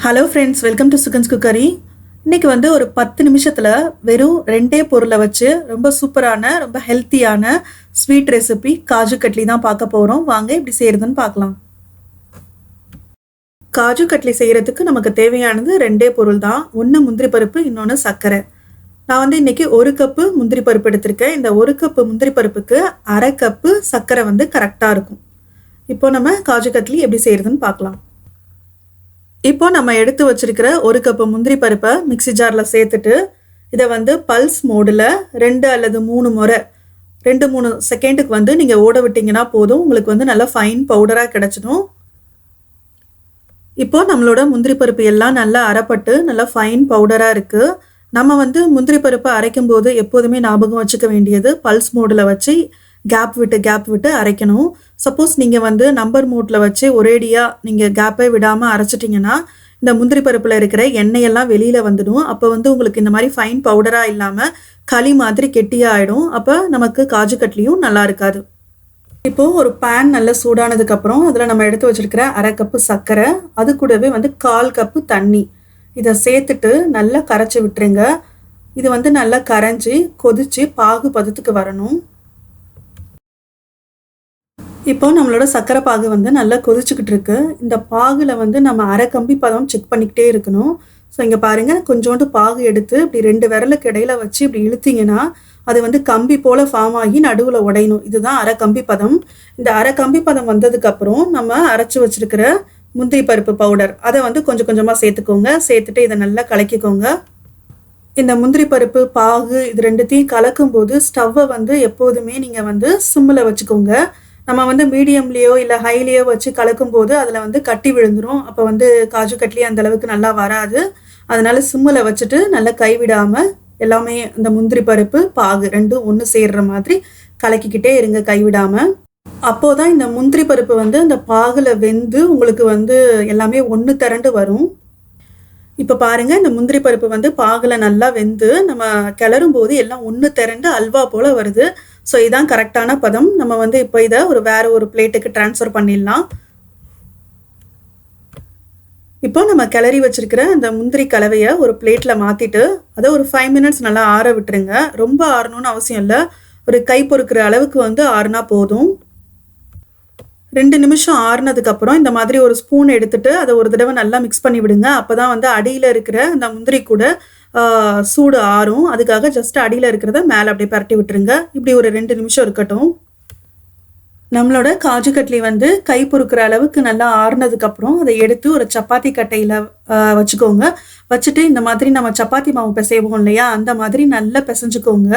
Hello friends, welcome to Sugan's cookery. இன்னைக்கு வந்து ஒரு 10 நிமிஷத்தில் வெறும் ரெண்டே பொருளை வச்சு ரொம்ப சூப்பரான ரொம்ப ஹெல்த்தியான ஸ்வீட் ரெசிபி காஜு கட்லி தான் பார்க்க போகிறோம். வாங்க எப்படி செய்கிறதுன்னு பார்க்கலாம். காஜு கட்லி செய்கிறதுக்கு நமக்கு தேவையானது ரெண்டே பொருள் தான். ஒன்று முந்திரி பருப்பு, இன்னொன்று சர்க்கரை. நான் வந்து இன்னைக்கு 1 கப்பு முந்திரி பருப்பு எடுத்திருக்கேன். இந்த 1 கப்பு முந்திரி பருப்புக்கு 1/2 கப்பு சர்க்கரை வந்து கரெக்டாக இருக்கும். இப்போ நம்ம காஜு கட்லி எப்படி செய்கிறதுன்னு பார்க்கலாம். இப்போ நம்ம எடுத்து வச்சிருக்கிற 1 கப்பு முந்திரி பருப்பை மிக்சி ஜாரில் சேர்த்துட்டு இதை வந்து பல்ஸ் மோடில் 2 அல்லது 3 முறை 2-3 செகண்டுக்கு வந்து நீங்கள் ஓட விட்டிங்கன்னா போதும். உங்களுக்கு வந்து நல்லா ஃபைன் பவுடராக கிடச்சிடும். இப்போ நம்மளோட முந்திரி பருப்பு எல்லாம் நல்லா அரைப்பட்டு நல்லா ஃபைன் பவுடராக இருக்குது. நம்ம வந்து முந்திரி பருப்பை அரைக்கும் போது எப்போதுமே ஞாபகம் வச்சுக்க வேண்டியது பல்ஸ் மோடில் வச்சு கேப் விட்டு அரைக்கணும். சப்போஸ் நீங்கள் வந்து நம்பர் மோட்டில் வச்சு ஒரேடியாக நீங்கள் கேப்பை விடாமல் அரைச்சிட்டிங்கன்னா இந்த முந்திரி பருப்பில் இருக்கிற எண்ணெயெல்லாம் வெளியில் வந்துடும். அப்போ வந்து உங்களுக்கு இந்த மாதிரி ஃபைன் பவுடராக இல்லாமல் களி மாதிரி கெட்டியாக ஆகிடும். அப்போ நமக்கு காஜு கட்லியும் நல்லா இருக்காது. இப்போது ஒரு பேன் நல்லா சூடானதுக்கப்புறம் அதில் நம்ம எடுத்து வச்சுருக்கிற 1/2 கப்பு சர்க்கரை, அது கூடவே வந்து 1/4 கப்பு தண்ணி இதை சேர்த்துட்டு நல்லா கரைச்சி விட்டுருங்க. இது வந்து நல்லா கரைஞ்சி கொதித்து பாகு பதத்துக்கு வரணும். இப்போ நம்மளோட சர்க்கரை பாகு வந்து நல்லா கொதிச்சுக்கிட்டு இருக்கு. இந்த பாகுல வந்து நம்ம அரை கம்பி பதம் செக் பண்ணிக்கிட்டே இருக்கணும். ஸோ இங்கே பாருங்கள், கொஞ்சோண்டு பாகு எடுத்து இப்படி 2 விரலுக்கு இடையில வச்சு இப்படி இழுத்தீங்கன்னா அது வந்து கம்பி போல் ஃபார்ம் ஆகி நடுவில் உடையணும். இதுதான் அரை கம்பி பதம். இந்த அரை கம்பி பதம் வந்ததுக்கப்புறம் நம்ம அரைச்சி வச்சிருக்கிற முந்திரி பருப்பு பவுடர் அதை வந்து கொஞ்சம் கொஞ்சமாக சேர்த்துக்கோங்க. சேர்த்துட்டு இதை நல்லா கலக்கிக்கோங்க. இந்த முந்திரி பருப்பு பாகு இது ரெண்டுத்தையும் கலக்கும் போது ஸ்டவ்வை வந்து எப்போதுமே நீங்கள் வந்து சிம்மில் வச்சுக்கோங்க. நம்ம வந்து மீடியம்லேயோ இல்லை ஹைலேயோ வச்சு கலக்கும் போது அதில் வந்து கட்டி விழுந்துடும். அப்போ வந்து காஜு கட்லி அந்தளவுக்கு நல்லா வராது. அதனால சிம்மில் வச்சுட்டு நல்லா கைவிடாமல் எல்லாமே இந்த முந்திரி பருப்பு பாகு ரெண்டும் ஒன்று சேர்ற மாதிரி கலக்கிக்கிட்டே இருங்க கைவிடாமல். அப்போது தான் இந்த முந்திரி பருப்பு வந்து இந்த பாகில் வெந்து உங்களுக்கு வந்து எல்லாமே ஒன்று திரண்டு வரும். இப்போ பாருங்கள், இந்த முந்திரி பருப்பு வந்து பாகில் நல்லா வெந்து நம்ம கிளறும் போது எல்லாம் ஒன்று திரண்டு அல்வா போல் வருது. ஸோ இதுதான் கரெக்டான பதம். நம்ம வந்து இப்போ இதை வேறு ஒரு பிளேட்டுக்கு ட்ரான்ஸ்ஃபர் பண்ணிடலாம். இப்போ நம்ம கிளறி வச்சிருக்கிற அந்த முந்திரி கலவையை ஒரு பிளேட்டில் மாற்றிட்டு அதை ஒரு 5 மினிட்ஸ் நல்லா ஆற விட்டுருங்க. ரொம்ப ஆறணும்னு அவசியம் இல்லை. ஒரு கை பொறுக்கிற அளவுக்கு வந்து ஆறுனா போதும். 2 நிமிஷம் ஆறுனதுக்கப்புறம் இந்த மாதிரி ஒரு ஸ்பூன் எடுத்துட்டு அதை ஒரு தடவை நல்லா மிக்ஸ் பண்ணி விடுங்க. அப்போ தான் வந்து அடியில் இருக்கிற அந்த முந்திரி கூட சூடு ஆறும். அதுக்காக ஜஸ்ட் அடியில் இருக்கிறத மேலே அப்படியே பரட்டி விட்டுருங்க. இப்படி ஒரு 2 நிமிஷம் இருக்கட்டும். நம்மளோட காஜு கட்லி வந்து கை பொறுக்கிற அளவுக்கு நல்லா ஆறுனதுக்கப்புறம் அதை எடுத்து ஒரு சப்பாத்தி கட்டையில் வச்சுக்கோங்க. வச்சுட்டு இந்த மாதிரி நம்ம சப்பாத்தி மாவு பிசைவோம் இல்லையா, அந்த மாதிரி நல்லா பிசைஞ்சுக்கோங்க.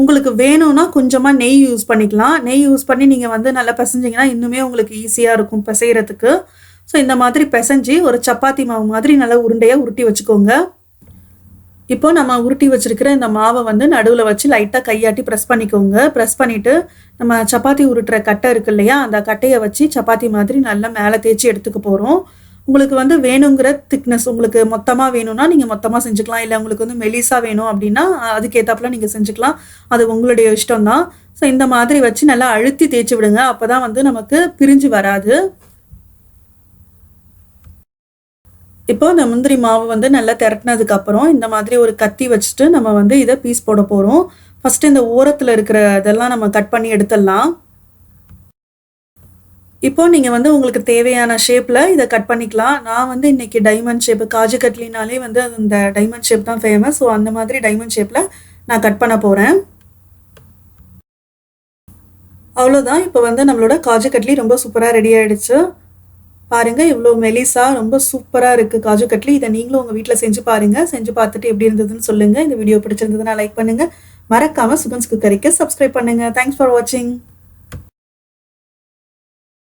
உங்களுக்கு வேணும்னா கொஞ்சமாக நெய் யூஸ் பண்ணிக்கலாம். நெய் யூஸ் பண்ணி நீங்கள் வந்து நல்லா பிசைஞ்சிங்கன்னா இன்னுமே உங்களுக்கு ஈஸியாக இருக்கும் பிசைகிறதுக்கு. ஸோ இந்த மாதிரி பிசைஞ்சு ஒரு சப்பாத்தி மாவு மாதிரி நல்லா உருண்டையாக உருட்டி வச்சுக்கோங்க. இப்போ நம்ம உருட்டி வச்சிருக்கிற இந்த மாவை வந்து நடுவில் வச்சு லைட்டாக கையாட்டி ப்ரெஸ் பண்ணிக்கோங்க. ப்ரெஸ் பண்ணிவிட்டு நம்ம சப்பாத்தி உருட்டுற கட்டை இருக்கு இல்லையா, அந்த கட்டையை வச்சு சப்பாத்தி மாதிரி நல்லா மேலே தேய்ச்சி எடுத்துக்க போகிறோம். உங்களுக்கு வந்து வேணுங்கிற திக்னஸ் உங்களுக்கு மொத்தமாக வேணும்னா நீங்கள் மொத்தமாக செஞ்சுக்கலாம். இல்லை உங்களுக்கு வந்து மெலிசாக வேணும் அப்படின்னா அதுக்கேற்றாப்புல நீங்கள் செஞ்சுக்கலாம். அது உங்களுடைய இஷ்டம்தான். ஸோ இந்த மாதிரி வச்சு நல்லா அழுத்தி தேய்ச்சி விடுங்க. அப்போ தான் வந்து நமக்கு பிரிஞ்சு வராது. இப்போ இந்த முந்திரி மாவு வந்து நல்லா திரட்டினதுக்கப்புறம் இந்த மாதிரி ஒரு கத்தி வச்சுட்டு நம்ம வந்து இதை பீஸ் போட போகிறோம். ஃபஸ்ட்டு இந்த ஓரத்தில் இருக்கிற இதெல்லாம் நம்ம கட் பண்ணி எடுத்துடலாம். இப்போ நீங்கள் வந்து உங்களுக்கு தேவையான ஷேப்பில் இதை கட் பண்ணிக்கலாம். நான் வந்து இன்றைக்கி டைமண்ட் ஷேப்பு, காஜு கட்லினாலே வந்து அது இந்த டைமண்ட் ஷேப் தான் ஃபேமஸ். ஸோ அந்த மாதிரி டைமண்ட் ஷேப்பில் நான் கட் பண்ண போகிறேன். அவ்வளோதான். இப்போ வந்து நம்மளோட காஜு கட்லி ரொம்ப சூப்பராக ரெடி ஆகிடுச்சு. பாருங்கள், இவ்வளோ மெலிசா ரொம்ப சூப்பராக இருக்குது காஜு கட்லி. இதை நீங்களும் உங்கள் வீட்டில் செஞ்சு பாருங்கள். செஞ்சு பார்த்துட்டு எப்படி இருந்ததுன்னு சொல்லுங்கள். இந்த வீடியோ பிடிச்சிருந்ததுன்னா லைக் பண்ணுங்கள். மறக்காமல் சுகன்ஸ் குக்கரிக்கு சப்ஸ்கிரைப் பண்ணுங்கள். தேங்க்ஸ் ஃபார் வாட்சிங்.